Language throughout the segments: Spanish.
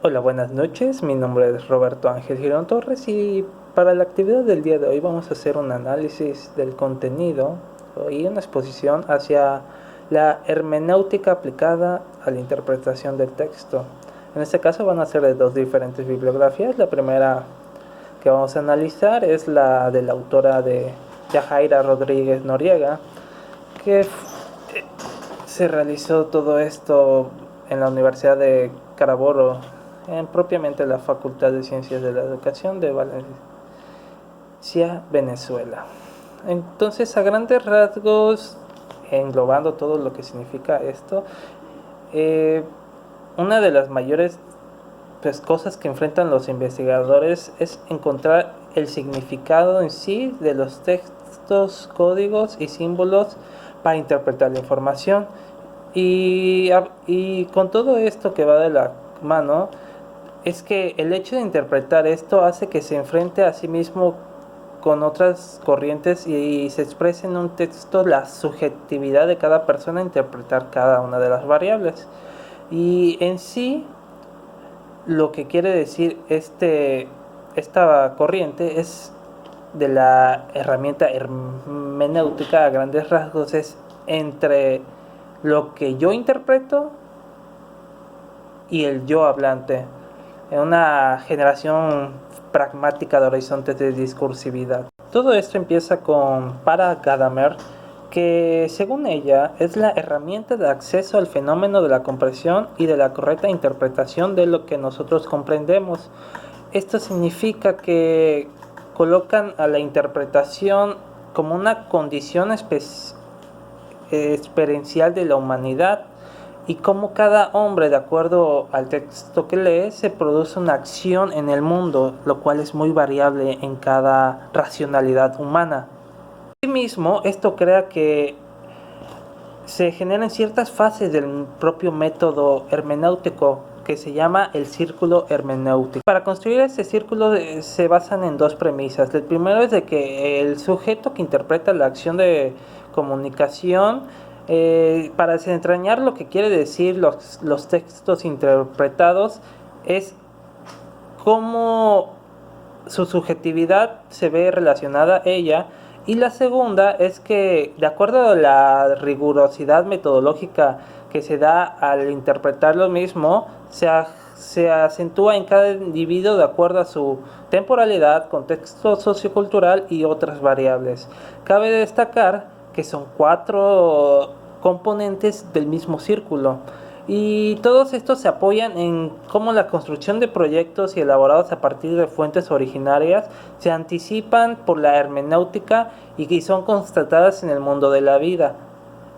Hola, buenas noches. Mi nombre es Roberto Ángel Girón Torres y para la actividad del día de hoy vamos a hacer un análisis del contenido y una exposición hacia la hermenéutica aplicada a la interpretación del texto. En este caso van a ser de dos diferentes bibliografías. La primera que vamos a analizar es la de la autora de Yajaira Rodríguez Noriega, que se realizó todo esto en la Universidad de Carabobo, en propiamente la Facultad de Ciencias de la Educación de Valencia, Venezuela. Entonces, a grandes rasgos, englobando todo lo que significa esto, una de las mayores cosas que enfrentan los investigadores es encontrar el significado en sí de los textos, códigos y símbolos para interpretar la información. Y con todo esto que va de la mano, es que el hecho de interpretar esto hace que se enfrente a sí mismo con otras corrientes y se exprese en un texto la subjetividad de cada persona a interpretar cada una de las variables. Y en sí, lo que quiere decir esta corriente es de la herramienta hermenéutica a grandes rasgos, es entre lo que yo interpreto y el yo hablante, en una generación pragmática de horizontes de discursividad. Todo esto empieza con Para Gadamer, que según ella es la herramienta de acceso al fenómeno de la comprensión y de la correcta interpretación de lo que nosotros comprendemos. Esto significa que colocan a la interpretación como una condición experiencial de la humanidad, y como cada hombre, de acuerdo al texto que lee, se produce una acción en el mundo, lo cual es muy variable en cada racionalidad humana. Asimismo, esto crea que se generan ciertas fases del propio método hermenéutico que se llama el círculo hermenéutico. Para construir este círculo se basan en dos premisas. El primero es de que el sujeto que interpreta la acción de comunicación, para desentrañar lo que quiere decir los textos interpretados, es cómo su subjetividad se ve relacionada a ella. Y la segunda es que, de acuerdo a la rigurosidad metodológica que se da al interpretar lo mismo, se acentúa en cada individuo de acuerdo a su temporalidad, contexto sociocultural y otras variables. Cabe destacar que son 4 componentes del mismo círculo. Y todos estos se apoyan en cómo la construcción de proyectos y elaborados a partir de fuentes originarias se anticipan por la hermenéutica y que son constatadas en el mundo de la vida.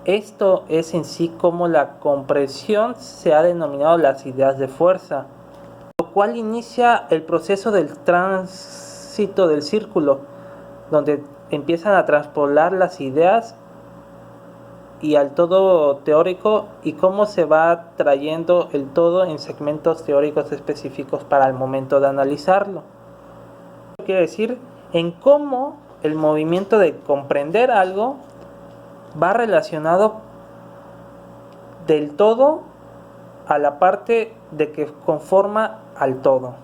Esto es en sí como la comprensión se ha denominado las ideas de fuerza, lo cual inicia el proceso del tránsito del círculo, donde empiezan a traspolar las ideas y al todo teórico, y cómo se va trayendo el todo en segmentos teóricos específicos para el momento de analizarlo. Quiere decir en cómo el movimiento de comprender algo va relacionado del todo a la parte de que conforma al todo,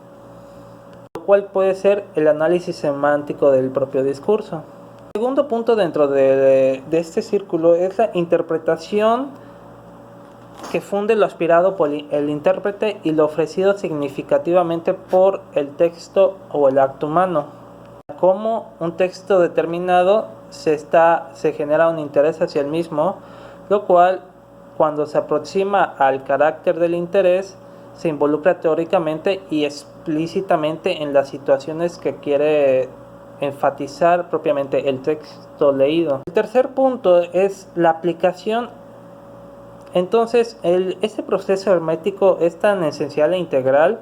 lo cual puede ser el análisis semántico del propio discurso. El segundo punto dentro de este círculo es la interpretación, que funde lo aspirado por el intérprete y lo ofrecido significativamente por el texto o el acto humano. Como un texto determinado se genera un interés hacia el mismo, lo cual, cuando se aproxima al carácter del interés, se involucra teóricamente y explícitamente en las situaciones que quiere enfatizar propiamente el texto leído. El tercer punto es la aplicación. Entonces, este proceso hermético es tan esencial e integral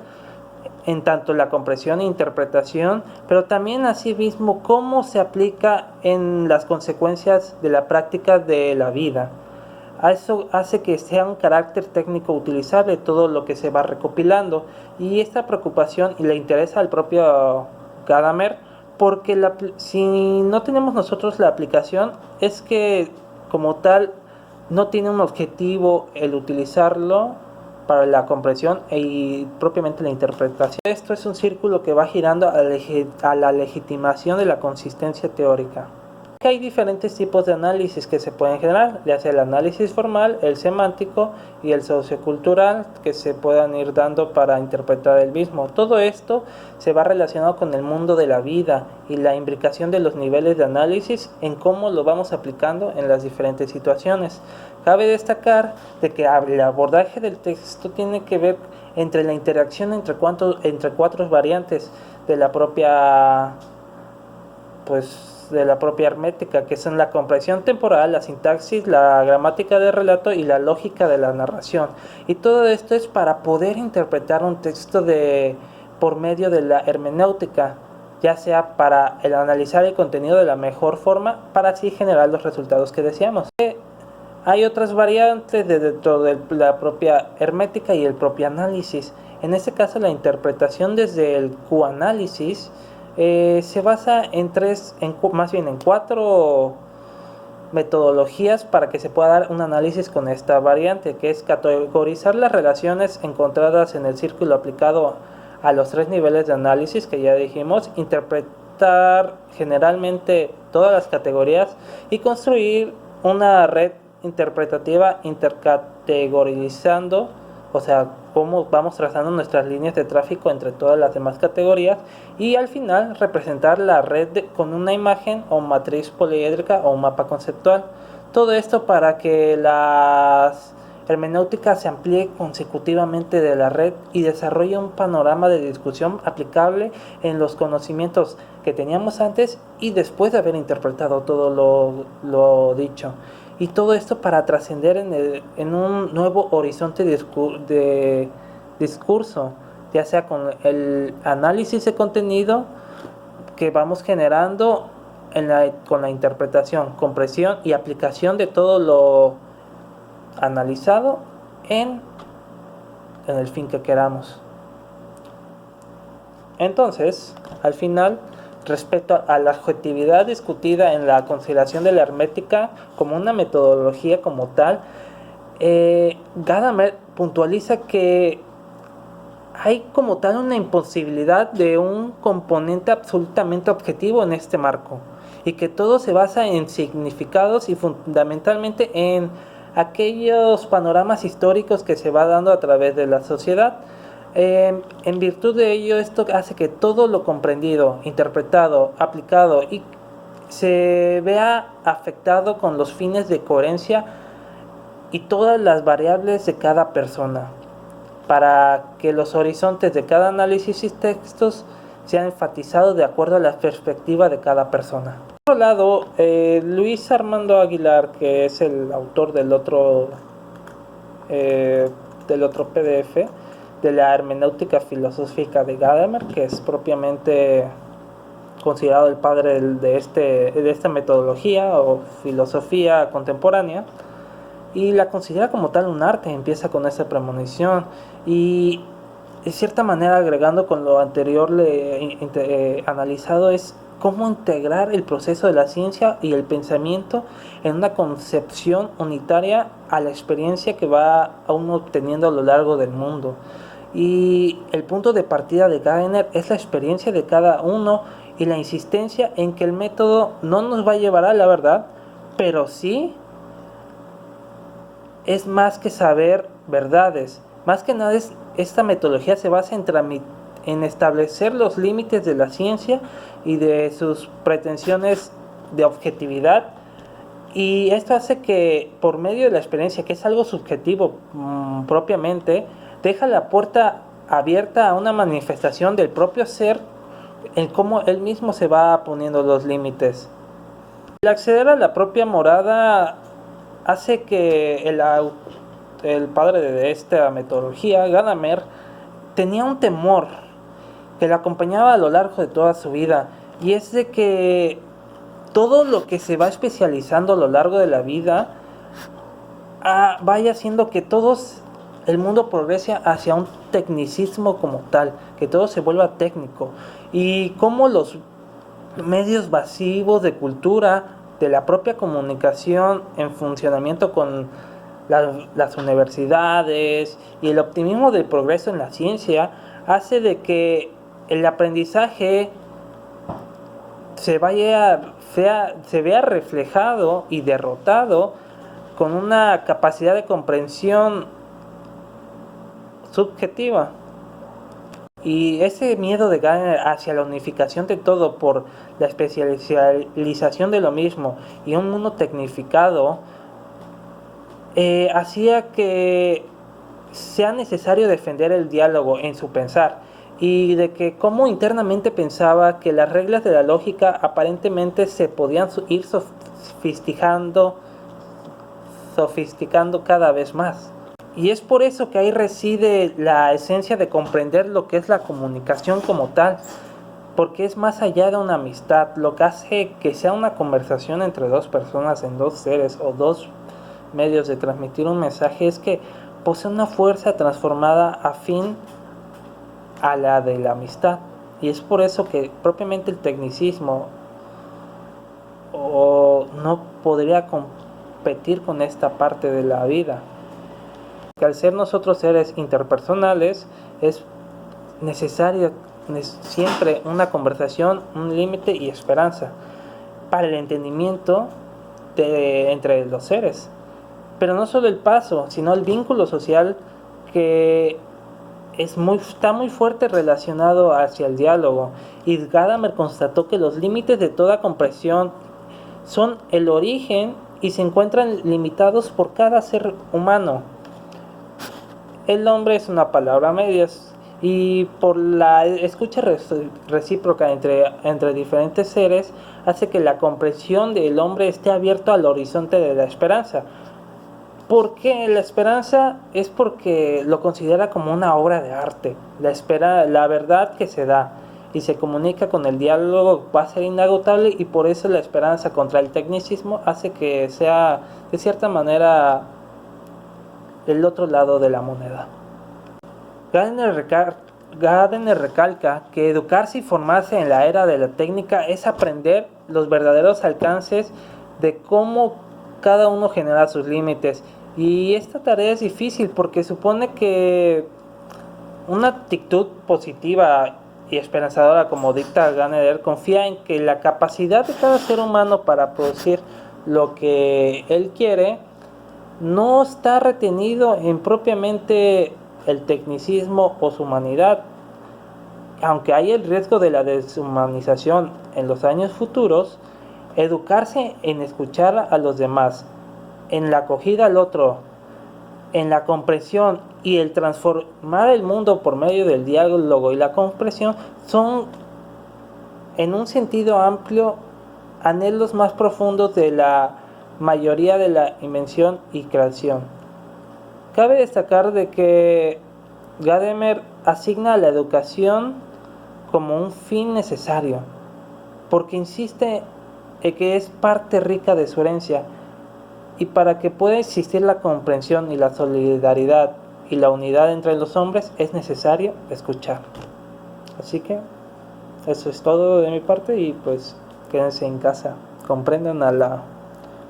en tanto la comprensión e interpretación, pero también asimismo cómo se aplica en las consecuencias de la práctica de la vida. Eso hace que sea un carácter técnico utilizable todo lo que se va recopilando, y esta preocupación le interesa al propio Gadamer, porque si no tenemos nosotros la aplicación, es que como tal no tiene un objetivo el utilizarlo para la comprensión y propiamente la interpretación. Esto es un círculo que va girando a la legitimación de la consistencia teórica. Hay diferentes tipos de análisis que se pueden generar, ya sea el análisis formal, el semántico y el sociocultural, que se puedan ir dando para interpretar el mismo. Todo esto se va relacionado con el mundo de la vida y la imbricación de los niveles de análisis en cómo lo vamos aplicando en las diferentes situaciones. Cabe destacar de que el abordaje del texto tiene que ver entre la interacción entre cuatro variantes de la propia hermética, que son la comprensión temporal, la sintaxis, la gramática del relato y la lógica de la narración. Y todo esto es para poder interpretar un texto por medio de la hermenéutica, ya sea para el analizar el contenido de la mejor forma, para así generar los resultados que deseamos. Hay otras variantes dentro de la propia hermética y el propio análisis. En este caso, la interpretación desde el Q-análisis se basa en cuatro metodologías para que se pueda dar un análisis con esta variante, que es categorizar las relaciones encontradas en el círculo aplicado a los tres niveles de análisis que ya dijimos, interpretar generalmente todas las categorías y construir una red interpretativa intercategorizando, o sea, cómo vamos trazando nuestras líneas de tráfico entre todas las demás categorías, y al final representar la red con una imagen o matriz poliédrica o un mapa conceptual. Todo esto para que las hermenéutica se amplíe consecutivamente de la red y desarrolle un panorama de discusión aplicable en los conocimientos que teníamos antes y después de haber interpretado todo lo dicho. Y todo esto para trascender en un nuevo horizonte de discurso, ya sea con el análisis de contenido que vamos generando con la interpretación, comprensión y aplicación de todo lo analizado en el fin que queramos. Entonces, al final, respecto a la objetividad discutida en la consideración de la hermética como una metodología como tal, Gadamer puntualiza que hay como tal una imposibilidad de un componente absolutamente objetivo en este marco y que todo se basa en significados y fundamentalmente en aquellos panoramas históricos que se va dando a través de la sociedad. En virtud de ello, esto hace que todo lo comprendido, interpretado, aplicado y se vea afectado con los fines de coherencia y todas las variables de cada persona, para que los horizontes de cada análisis y textos sean enfatizados de acuerdo a la perspectiva de cada persona. Por otro lado, Luis Armando Aguilar, que es el autor del otro PDF, de la hermenéutica filosófica de Gadamer, que es propiamente considerado el padre de esta metodología o filosofía contemporánea, y la considera como tal un arte. Empieza con esa premonición y de cierta manera, agregando con lo anterior analizado, es cómo integrar el proceso de la ciencia y el pensamiento en una concepción unitaria a la experiencia que va uno obteniendo a lo largo del mundo. Y el punto de partida de Gadamer es la experiencia de cada uno y la insistencia en que el método no nos va a llevar a la verdad, pero sí es más que saber verdades. Más que nada, esta metodología se basa en establecer los límites de la ciencia y de sus pretensiones de objetividad, y esto hace que por medio de la experiencia, que es algo subjetivo propiamente, deja la puerta abierta a una manifestación del propio ser en cómo él mismo se va poniendo los límites. El acceder a la propia morada hace que el padre de esta metodología, Gadamer, tenía un temor que le acompañaba a lo largo de toda su vida, y es de que todo lo que se va especializando a lo largo de la vida vaya haciendo que el mundo progrese hacia un tecnicismo como tal, que todo se vuelva técnico, y cómo los medios masivos de cultura, de la propia comunicación en funcionamiento con las universidades y el optimismo del progreso en la ciencia hace de que el aprendizaje se vea reflejado y derrotado con una capacidad de comprensión subjetiva. Y ese miedo de Gardner hacia la unificación de todo por la especialización de lo mismo y un mundo tecnificado hacía que sea necesario defender el diálogo en su pensar, y de que como internamente pensaba que las reglas de la lógica aparentemente se podían ir sofisticando cada vez más. Y es por eso que ahí reside la esencia de comprender lo que es la comunicación como tal, porque es más allá de una amistad. Lo que hace que sea una conversación entre dos personas, en dos seres o dos medios de transmitir un mensaje, es que posee una fuerza transformada afín a la de la amistad. Y es por eso que propiamente el tecnicismo no podría competir con esta parte de la vida. Que al ser nosotros seres interpersonales es necesaria siempre una conversación, un límite y esperanza para el entendimiento entre los seres. Pero no solo el paso, sino el vínculo social, que está muy fuerte relacionado hacia el diálogo. Y Gadamer constató que los límites de toda comprensión son el origen y se encuentran limitados por cada ser humano. El hombre es una palabra a medias, y por la escucha recíproca entre diferentes seres hace que la comprensión del hombre esté abierto al horizonte de la esperanza. ¿Por qué la esperanza? Es porque lo considera como una obra de arte. La verdad que se da y se comunica con el diálogo va a ser inagotable, y por eso la esperanza contra el tecnicismo hace que sea de cierta manera el otro lado de la moneda. Gardner recalca que educarse y formarse en la era de la técnica es aprender los verdaderos alcances de cómo cada uno genera sus límites. Y esta tarea es difícil porque supone que una actitud positiva y esperanzadora, como dicta Gardner, confía en que la capacidad de cada ser humano para producir lo que él quiere no está retenido en propiamente el tecnicismo o su humanidad. Aunque hay el riesgo de la deshumanización en los años futuros, educarse en escuchar a los demás, en la acogida al otro, en la comprensión y el transformar el mundo por medio del diálogo y la comprensión son, en un sentido amplio, anhelos más profundos de la mayoría de la invención y creación. Cabe destacar de que Gadamer asigna a la educación como un fin necesario, porque insiste en que es parte rica de su herencia, y para que pueda existir la comprensión y la solidaridad y la unidad entre los hombres es necesario escuchar. Así que eso es todo de mi parte, y pues quédense en casa, comprendan a la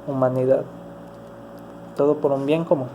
humanidad, todo por un bien común.